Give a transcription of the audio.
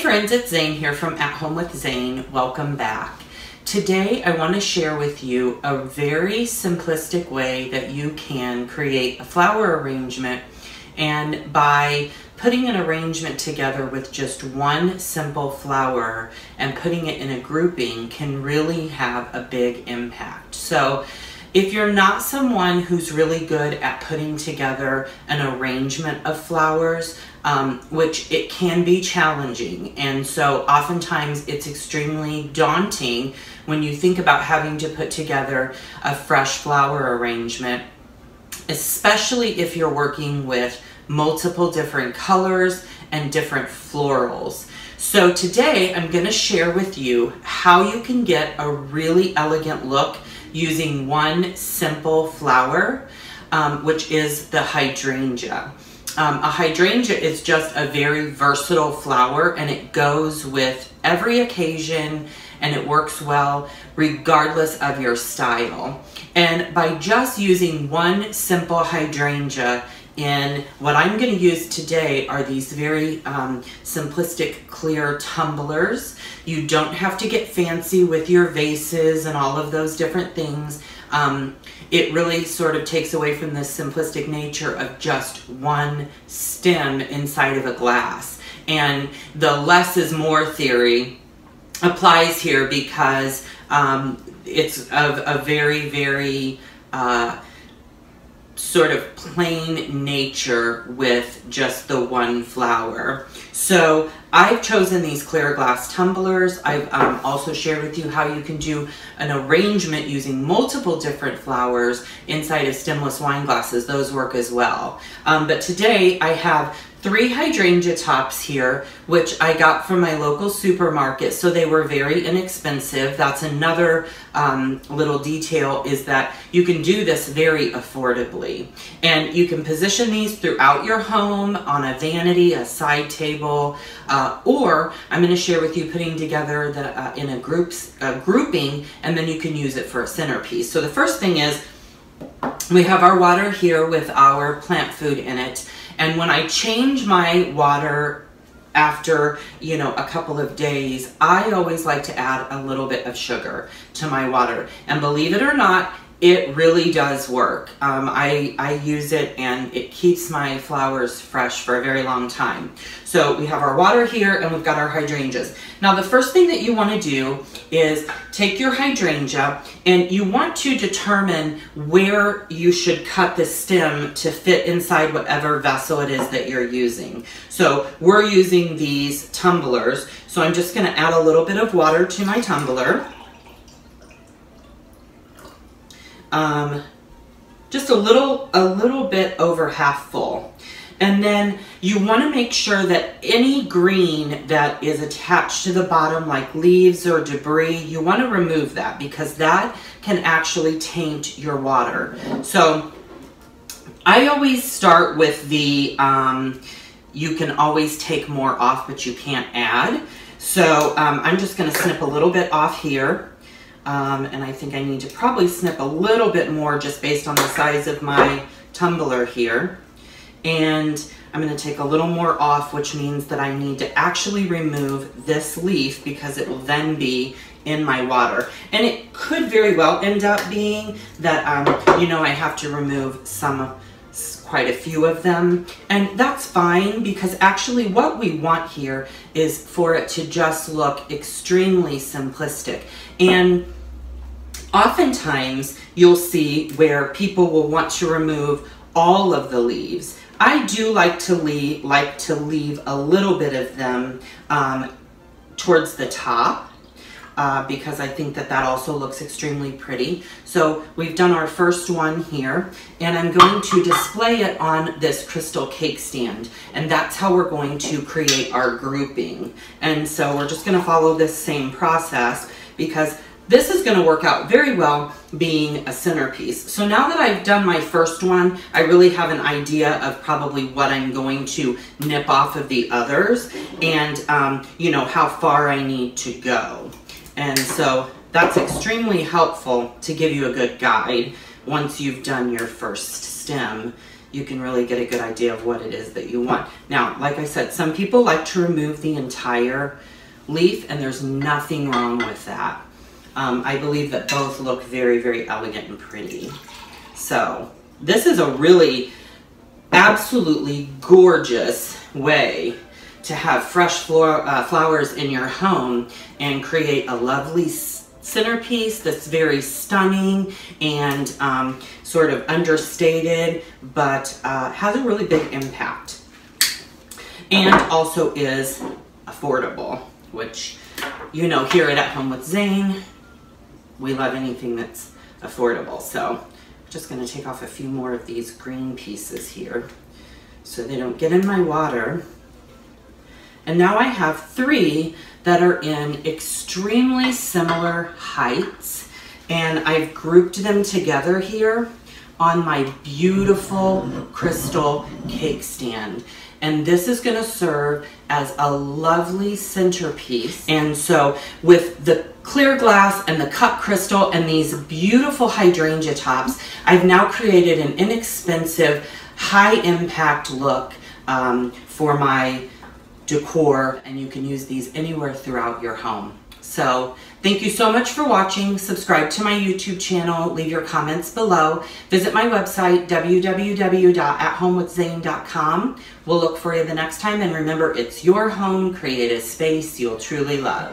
friends, it's Zane here from At Home with Zane. Welcome back. Today I want to share with you a very simplistic way that you can create a flower arrangement, and by putting an arrangement together with just one simple flower and putting it in a grouping can really have a big impact. So if you're not someone who's really good at putting together an arrangement of flowers, which it can be challenging, and so oftentimes it's extremely daunting when you think about having to put together a fresh flower arrangement, especially if you're working with multiple different colors and different florals. So today I'm going to share with you how you can get a really elegant look using one simple flower, which is the hydrangea. A hydrangea is just a very versatile flower, and it goes with every occasion, and it works well regardless of your style. And by just using one simple hydrangea in what I'm going to use today are these very simplistic clear tumblers. You don't have to get fancy with your vases and all of those different things. It really sort of takes away from the simplistic nature of just one stem inside of a glass. And the less is more theory applies here because it's of a very, very sort of plain nature with just the one flower. So I've chosen these clear glass tumblers. I've also shared with you how you can do an arrangement using multiple different flowers inside of stemless wine glasses. Those work as well. But today I have 3 hydrangea tops here, which I got from my local supermarket, so they were very inexpensive. That's another little detail, is that you can do this very affordably. And you can position these throughout your home on a vanity, a side table, or I'm going to share with you putting together the, in a grouping, and then you can use it for a centerpiece. So the first thing is, we have our water here with our plant food in it. And when I change my water after, you know, a couple of days, I always like to add a little bit of sugar to my water. And believe it or not, it really does work. I use it and it keeps my flowers fresh for a very long time. So we have our water here and we've got our hydrangeas. Now the first thing that you want to do is take your hydrangea and you want to determine where you should cut the stem to fit inside whatever vessel it is that you're using. So we're using these tumblers. So I'm just going to add a little bit of water to my tumbler. Just a little bit over half full. And then you want to make sure that any green that is attached to the bottom, like leaves or debris, you want to remove that because that can actually taint your water. So I always start with the, you can always take more off, but you can't add. So I'm just going to snip a little bit off here. And I think I need to probably snip a little bit more just based on the size of my tumbler here. And I'm going to take a little more off, which means that I need to actually remove this leaf because it will then be in my water. And it could very well end up being that, you know, I have to remove quite a few of them. And that's fine because actually what we want here is for it to just look extremely simplistic. And oftentimes you'll see where people will want to remove all of the leaves. I do like to leave a little bit of them towards the top because I think that that also looks extremely pretty. So we've done our first one here, and I'm going to display it on this crystal cake stand, and that's how we're going to create our grouping. And so we're just going to follow this same process because this is going to work out very well being a centerpiece. So now that I've done my first one, I really have an idea of probably what I'm going to nip off of the others and, you know, how far I need to go. And so that's extremely helpful to give you a good guide once you've done your first stem, you can really get a good idea of what it is that you want. Now, like I said, some people like to remove the entire leaf, and there's nothing wrong with that. I believe that both look very, very elegant and pretty. So this is a really absolutely gorgeous way to have fresh flowers in your home and create a lovely centerpiece that's very stunning and sort of understated, but has a really big impact. And also is affordable, which, you know, here at Home with Zane, we love anything that's affordable. So I'm just going to take off a few more of these green pieces here so they don't get in my water. And now I have 3 that are in extremely similar heights, and I've grouped them together here on my beautiful crystal cake stand. And this is going to serve as a lovely centerpiece. And so with the clear glass and the cup crystal and these beautiful hydrangea tops, I've now created an inexpensive, high impact look for my decor, and you can use these anywhere throughout your home. So thank you so much for watching. Subscribe to my YouTube channel, leave your comments below, visit my website www.athomewithzane.com. We'll look for you the next time, and remember, it's your home, create a space you'll truly love.